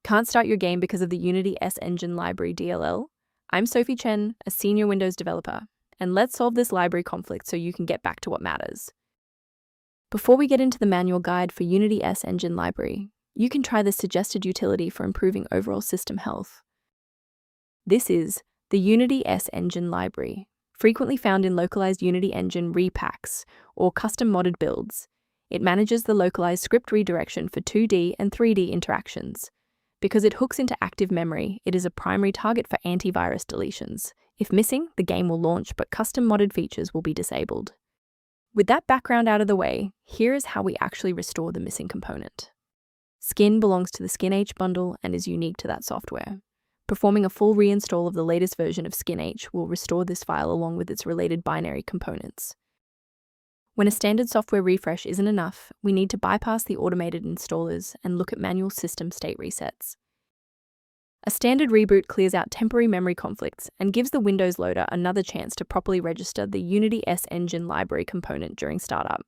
Can't start your game because of the Unity S Engine Library DLL? I'm Sophie Chen, a senior Windows developer, and let's solve this library conflict so you can get back to what matters. Before we get into the manual guide for Unity S Engine Library, you can try the suggested utility for improving overall system health. This is the Unity S Engine Library, frequently found in localized Unity Engine repacks or custom modded builds. It manages the localized script redirection for 2D and 3D interactions. Because it hooks into active memory, it is a primary target for antivirus deletions. If missing, the game will launch, but custom modded features will be disabled. With that background out of the way, here is how we actually restore the missing component. Skin belongs to the SkinH bundle and is unique to that software. Performing a full reinstall of the latest version of SkinH will restore this file along with its related binary components. When a standard software refresh isn't enough, we need to bypass the automated installers and look at manual system state resets. A standard reboot clears out temporary memory conflicts and gives the Windows loader another chance to properly register the Unity S Engine library component during startup.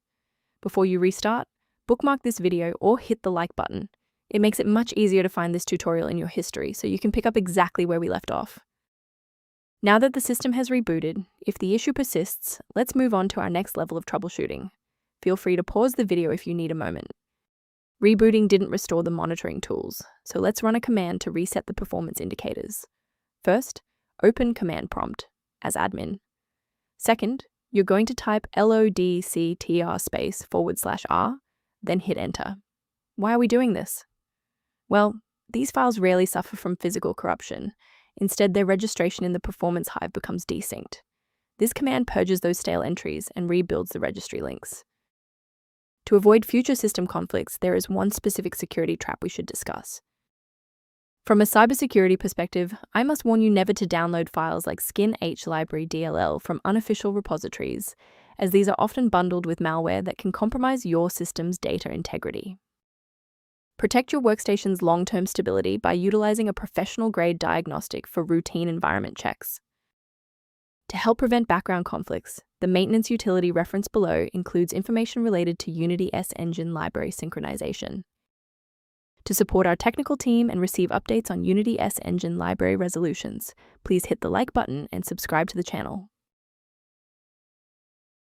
Before you restart, bookmark this video or hit the like button. It makes it much easier to find this tutorial in your history so you can pick up exactly where we left off. Now that the system has rebooted, if the issue persists, let's move on to our next level of troubleshooting. Feel free to pause the video if you need a moment. Rebooting didn't restore the monitoring tools, so let's run a command to reset the performance indicators. First, open command prompt as admin. Second, you're going to type locktr/r, then hit enter. Why are we doing this? Well, these files rarely suffer from physical corruption. Instead, their registration in the performance hive becomes desynced. This command purges those stale entries and rebuilds the registry links. To avoid future system conflicts, there is one specific security trap we should discuss. From a cybersecurity perspective, I must warn you never to download files like SkinH Library DLL from unofficial repositories, as these are often bundled with malware that can compromise your system's data integrity. Protect your workstation's long-term stability by utilizing a professional-grade diagnostic for routine environment checks. To help prevent background conflicts, the maintenance utility referenced below includes information related to Unity S Engine library synchronization. To support our technical team and receive updates on Unity S Engine library resolutions, please hit the like button and subscribe to the channel.